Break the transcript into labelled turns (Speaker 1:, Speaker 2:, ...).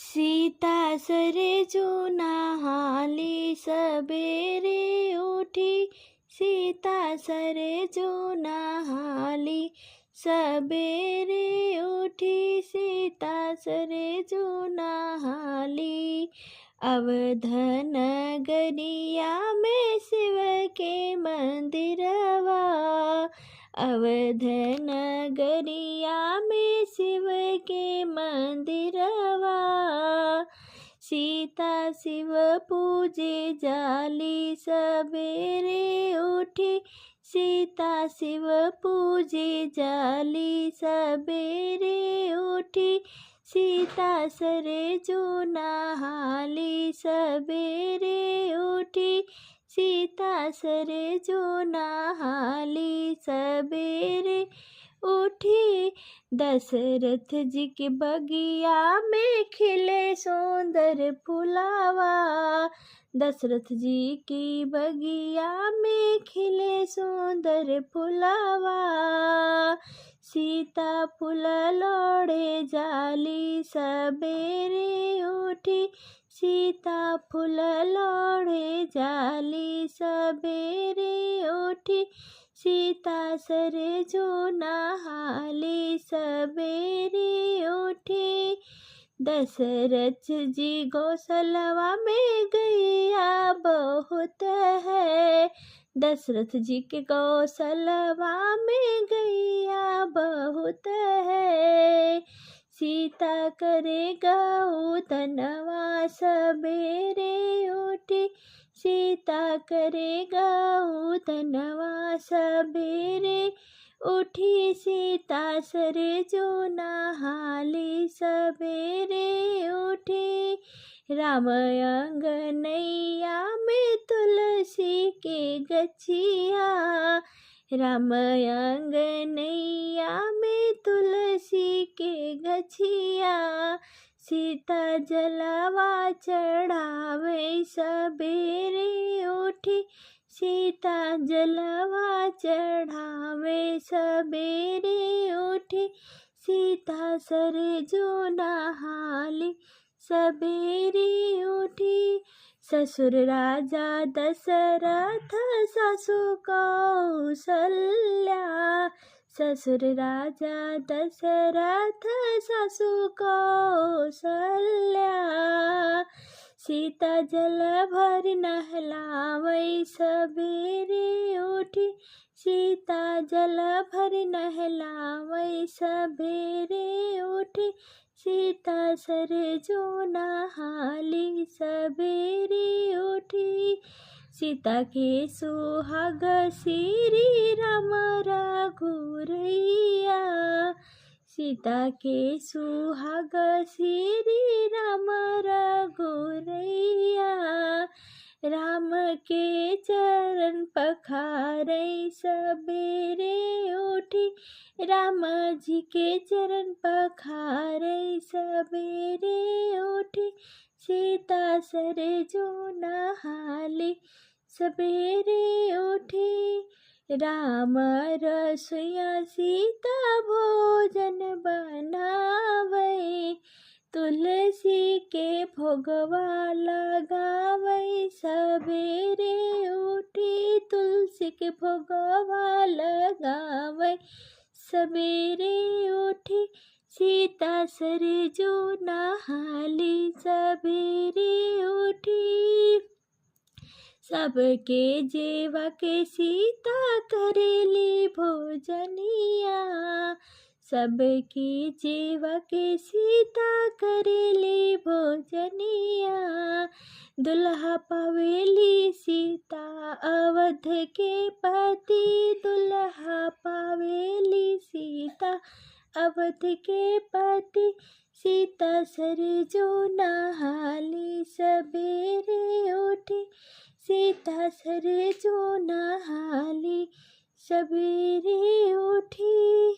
Speaker 1: सीता सरे जो नहाली सबेरे उठी, सीता सरे जो नहाली सबेरे उठी, सीता सरे जो नहाली। अवधन गरिया में शिव के मंदिरवा, अवधन गरिया में शिव के मंदिरवा। सीता शिव पूजे जाली सबेरे उठी, सीता शिव पूजे जाली सबेरे उठी, सीता सरे जो नहाली सबेरे उठी, सीता सरे जो नहाली सबेरे उठी। दशरथ जी के बगिया में खिले सुंदर फुलावा, दशरथ जी की बगिया में खिले सुंदर फुलावा। सीता फूल लोड़े जाली सबेरे उठी, सीता फूल लोड़े जाली सबेरे उठी, सीता सरे जो नहाली सबेरे उठी। दशरथ जी गौसलवा में गैया बहुत है, दशरथ जी के गौसलवा में गैया बहुत है। सीता करे गौतनवा सबेरे उठी, सीता करे गौतनवा सबेरे उठी, सीता सरे जो नहाली सबेरे उठी। राम अंगनैया में तुलसी के गछिया, राम अंगनैया में तुलसी के गछिया। सीता जलवा चढ़ावे सबेरे उठी, सीता जलवा चढ़ावे सबेरे उठी, सीता सरे जो नहाली सबेरे उठी। ससुर राजा दशरथ सासु कौसल्या, ससुर राजा दशरथ सासु कौसल्या। सीता जल भर नहलावै सबेरे उठी, सीता जल भर नहलावै सबेरे उठी, सीता सरे जो नहाली सबेरे उठी। सीता के सुहाग श्री राम रघुरैया, सीता के सुहाग श्री राम रघुरैया। राम के चरण पखारै सबेरे उठी, राम जी के चरण पखारै सबेरे उठी, सीता सरे जो नहाली सबेरे उठी। राम रसोइया सीता भोजन बनावै, तुलसी के भोगवा लगावै सबेरे उठी, तुलसी के भोगवा लगावै सबेरे उठी, सीता सरे जो नहाली सबेरे उठी। सबके जेवा के सीता करेली भोजनिया, सबकी जेवा के सीता करेली भोजनिया। दुल्हा पावेली सीता अवध के पति, दुल्हा पावेली सीता अवध के पति, सीता सरे जो नहाली सबेरे उठी, सीता सरे जो नहाली सबेरे उठी।